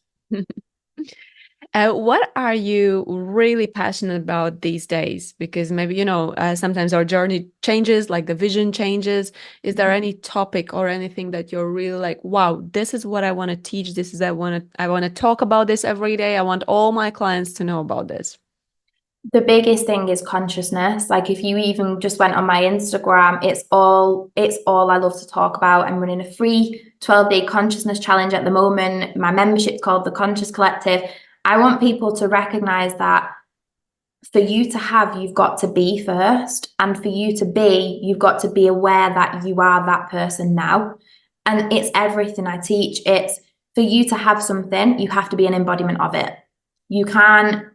What are you really passionate about these days? Because maybe, sometimes our journey changes, like the vision changes. Is there any topic or anything that you're really like, wow, this is what I want to teach. I want to talk about this every day. I want all my clients to know about this. The biggest thing is consciousness. Like if you even just went on my Instagram, it's all I love to talk about. I'm running a free 12-day consciousness challenge at the moment. My membership's called the Conscious Collective. I want people to recognize that for you to have, you've got to be first. And for you to be, you've got to be aware that you are that person now. And it's everything I teach. It's for you to have something, you have to be an embodiment of it. You can't.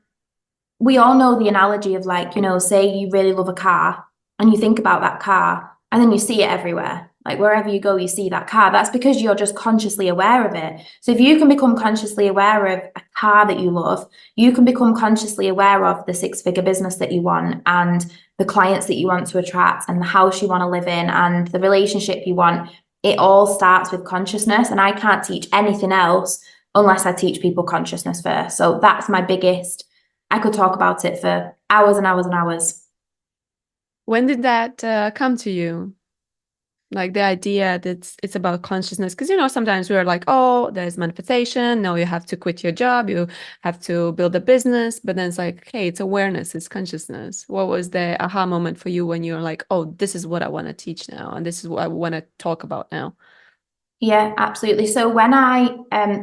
We all know the analogy of like, say you really love a car and you think about that car and then you see it everywhere. Like wherever you go, you see that car. That's because you're just consciously aware of it. So if you can become consciously aware of a car that you love, you can become consciously aware of the six-figure business that you want and the clients that you want to attract and the house you want to live in and the relationship you want. It all starts with consciousness, and I can't teach anything else unless I teach people consciousness first. So that's my biggest. I could talk about it for hours and hours and hours. When did that come to you? Like the idea that it's about consciousness? Because, sometimes we're like, oh, there's manifestation. No, you have to quit your job. You have to build a business. But then it's like, hey, it's awareness, it's consciousness. What was the aha moment for you when you're like, oh, this is what I want to teach now, and this is what I want to talk about now? Yeah, absolutely. So when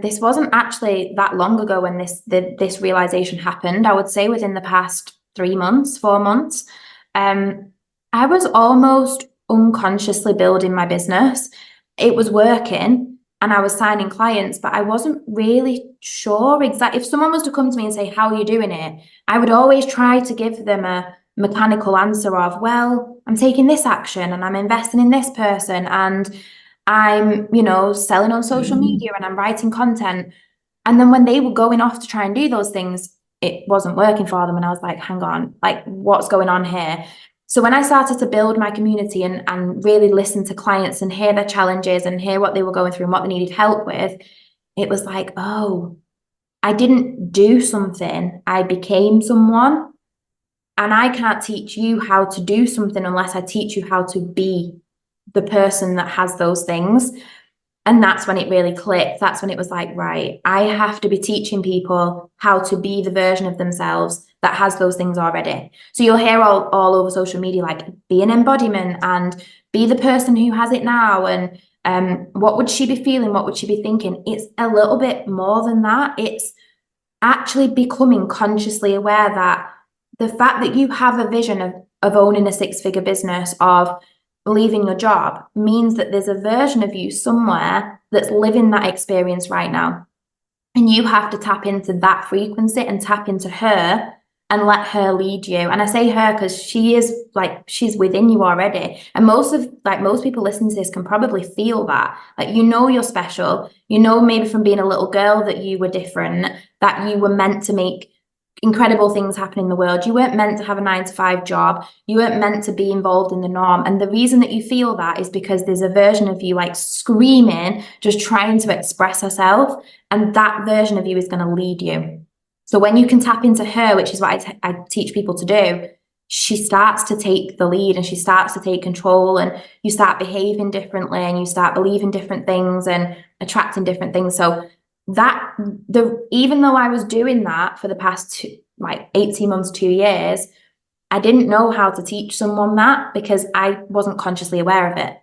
this wasn't actually that long ago when this realization happened. I would say within the past 3 months, 4 months. I was almost unconsciously building my business. It was working and I was signing clients, but I wasn't really sure exactly. If someone was to come to me and say, how are you doing it? I would always try to give them a mechanical answer of, well, I'm taking this action and I'm investing in this person and I'm, selling on social media and I'm writing content. And then when they were going off to try and do those things, it wasn't working for them. And I was like, hang on, like what's going on here? So when I started to build my community and really listen to clients and hear their challenges and hear what they were going through and what they needed help with, it was like, oh, I didn't do something, I became someone. And I can't teach you how to do something unless I teach you how to be the person that has those things. And that's when it really clicked. That's when it was like, right, I have to be teaching people how to be the version of themselves that has those things already. So you'll hear all over social media, like be an embodiment and be the person who has it now. And what would she be feeling? What would she be thinking? It's a little bit more than that. It's actually becoming consciously aware that the fact that you have a vision of owning a six-figure business, of leaving your job, means that there's a version of you somewhere that's living that experience right now. And you have to tap into that frequency and tap into her and let her lead you. And I say her because she's within you already. And most people listening to this can probably feel that. Like, you're special. Maybe from being a little girl that you were different, that you were meant to make incredible things happen in the world. You weren't meant to have a 9-to-5 job. You weren't meant to be involved in the norm. And the reason that you feel that is because there's a version of you like screaming, just trying to express herself. And that version of you is going to lead you. So when you can tap into her, which is what I teach people to do, she starts to take the lead and she starts to take control, and you start behaving differently and you start believing different things and attracting different things. So even though I was doing that for the past 18 months, 2 years, I didn't know how to teach someone that because I wasn't consciously aware of it.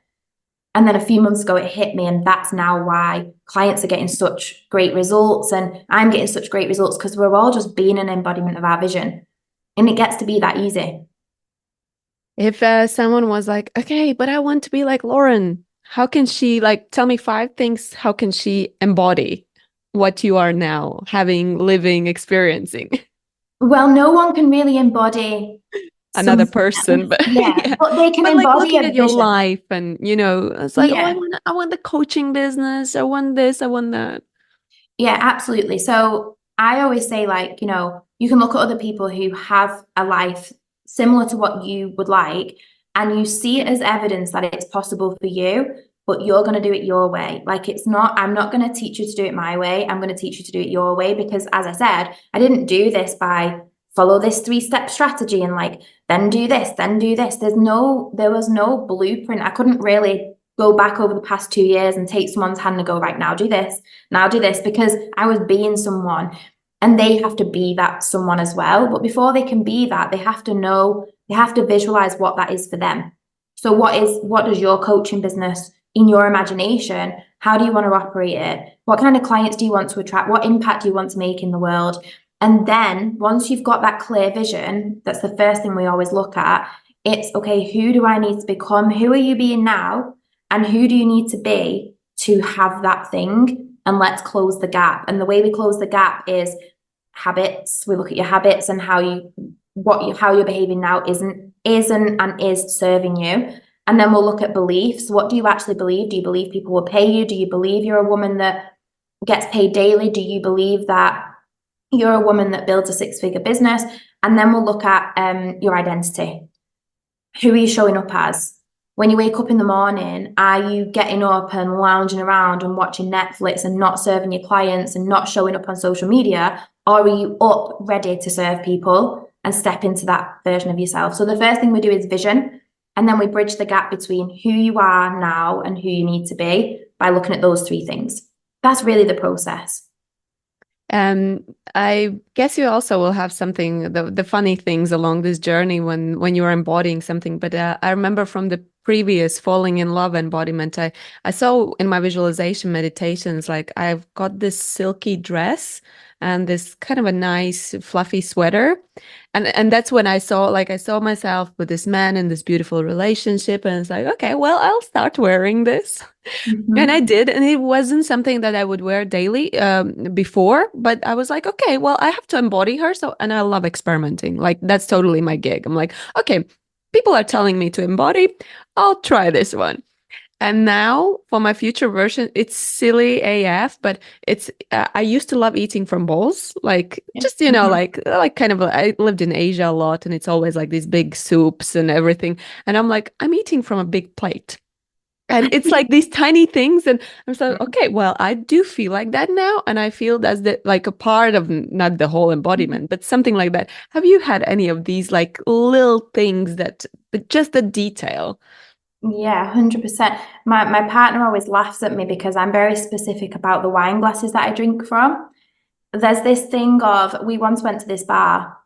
And then a few months ago, it hit me, and that's now why clients are getting such great results and I'm getting such great results, because we're all just being an embodiment of our vision, and it gets to be that easy. If someone was like, okay, but I want to be like Lauren, how can she, like, tell me 5 things, how can she embody what you are now, having, living, experiencing? Well, no one can really embody another something person, else. but Yeah, yeah. but they can But like embody looking a at your vision. life and, it's like, oh, Yeah. I want the coaching business. I want this, I want that. Yeah, absolutely. So I always say, like, you can look at other people who have a life similar to what you would like, and you see it as evidence that it's possible for you, but you're going to do it your way. Like, I'm not going to teach you to do it my way. I'm going to teach you to do it your way because, as I said, I didn't do this by follow this 3-step strategy and like, then do this, then do this. There was no blueprint. I couldn't really go back over the past 2 years and take someone's hand and go, right, now do this, because I was being someone, and they have to be that someone as well. But before they can be that, they have to visualize what that is for them. So what does your coaching business in your imagination, how do you want to operate it? What kind of clients do you want to attract? What impact do you want to make in the world? And then once you've got that clear vision, that's the first thing we always look at. It's okay, who do I need to become? Who are you being now? And who do you need to be to have that thing? And let's close the gap. And the way we close the gap is habits. We look at your habits and how you're behaving now isn't and is serving you. And then we'll look at beliefs. What do you actually believe? Do you believe people will pay you? Do you believe you're a woman that gets paid daily? Do you believe that you're a woman that builds a 6-figure business? And then we'll look at your identity. Who are you showing up as? When you wake up in the morning, are you getting up and lounging around and watching Netflix and not serving your clients and not showing up on social media? Or are you up ready to serve people and step into that version of yourself? So the first thing we do is vision. And then we bridge the gap between who you are now and who you need to be by looking at those 3 things. That's really the process. I guess you also will have something, the funny things along this journey when you are embodying something. But I remember from the previous falling in love embodiment, I saw in my visualization meditations, like I've got this silky dress and this kind of a nice fluffy sweater. And that's when I saw myself with this man in this beautiful relationship. And it's like, okay, well, I'll start wearing this. And I did, and it wasn't something that I would wear daily before, but I was like, okay, well, I have to embody her. So, and I love experimenting. Like, that's totally my gig. I'm like, okay, people are telling me to embody. I'll try this one. And now for my future version, it's silly AF, but it's, I used to love eating from bowls, like just, like kind of, I lived in Asia a lot and it's always like these big soups and everything. And I'm like, I'm eating from a big plate. And it's like these tiny things. And I'm so, okay, well, I do feel like that now. And I feel that's like a part of not the whole embodiment, but something like that. Have you had any of these like little things but just the detail? Yeah, 100%. My partner always laughs at me because I'm very specific about the wine glasses that I drink from. There's this thing of, we once went to this bar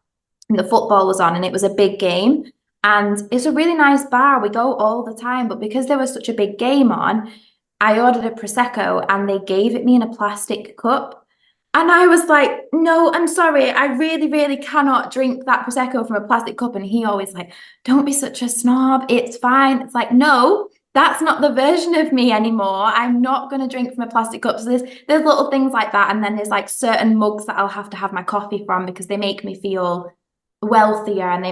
and the football was on and it was a big game. And it's a really nice bar. We go all the time, but because there was such a big game on, I ordered a Prosecco and they gave it me in a plastic cup. And I was like, no, I'm sorry. I really, really cannot drink that Prosecco from a plastic cup. And he always like, don't be such a snob. It's fine. It's like, no, that's not the version of me anymore. I'm not going to drink from a plastic cup. So there's little things like that. And then there's like certain mugs that I'll have to have my coffee from because they make me feel wealthier and they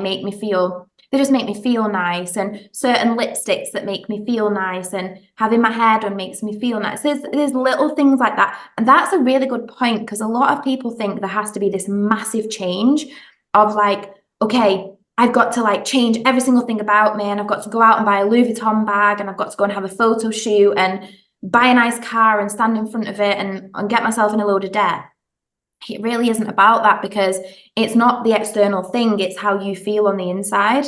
just make me feel nice, and certain lipsticks that make me feel nice, and having my hair done makes me feel nice. There's little things like that. And that's a really good point because a lot of people think there has to be this massive change of like, okay, I've got to like change every single thing about me, and I've got to go out and buy a Louis Vuitton bag, and I've got to go and have a photo shoot and buy a nice car and stand in front of it and get myself in a load of debt. It really isn't about that because it's not the external thing, it's how you feel on the inside.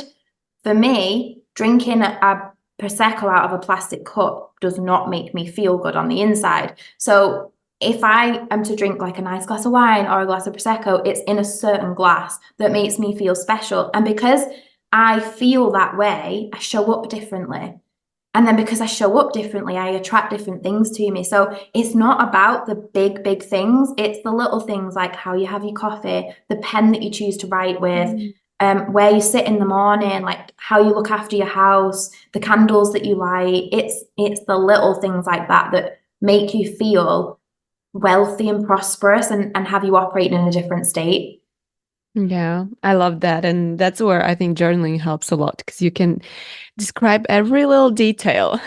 For me, drinking a Prosecco out of a plastic cup does not make me feel good on the inside. So if I am to drink like a nice glass of wine or a glass of Prosecco, it's in a certain glass that makes me feel special. And because I feel that way, I show up differently. And then because I show up differently, I attract different things to me. So it's not about the big, big things. It's the little things like how you have your coffee, the pen that you choose to write with, where you sit in the morning, like how you look after your house, the candles that you light. It's the little things like that that make you feel wealthy and prosperous and have you operating in a different state. Yeah, I love that. And that's where I think journaling helps a lot because you can describe every little detail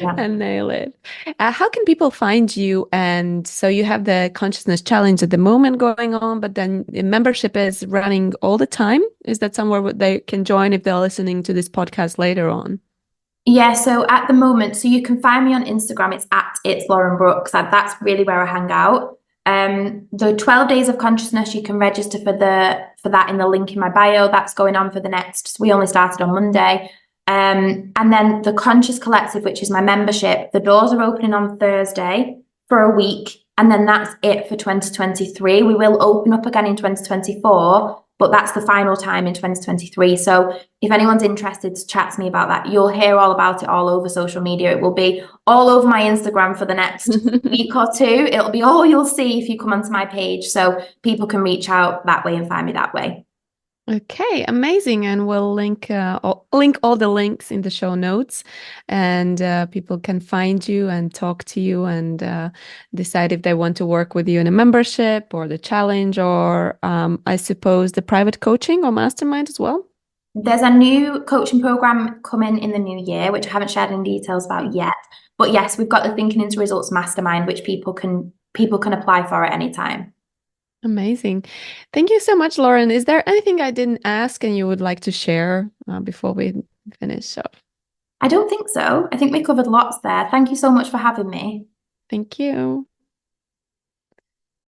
Yeah. and nail it. How can people find you? And so you have the consciousness challenge at the moment going on, but then the membership is running all the time. Is that somewhere they can join if they're listening to this podcast later on? Yeah, so at the moment, so you can find me on Instagram. It's Lauren Brookes. That's really where I hang out. The 12 days of consciousness, you can register for that in the link in my bio. That's going on for the next. We only started on Monday. And then the Conscious Collective, which is my membership, the doors are opening on Thursday for a week, and then that's it for 2023. We will open up again in 2024, but that's the final time in 2023. So if anyone's interested to chat to me about that, you'll hear all about it all over social media. It will be all over my Instagram for the next week or two. It'll be all you'll see if you come onto my page. So people can reach out that way and find me that way. Okay, amazing. And we'll link all the links in the show notes, and people can find you and talk to you and decide if they want to work with you in a membership or the challenge or I suppose the private coaching or mastermind as well. There's a new coaching program coming in the new year, which I haven't shared any details about yet. But yes, we've got the Thinking into Results Mastermind, which people can apply for at any time. Amazing. Thank you so much, Lauren. Is there anything I didn't ask and you would like to share before we finish up? I don't think so. I think we covered lots there. Thank you so much for having me. Thank you.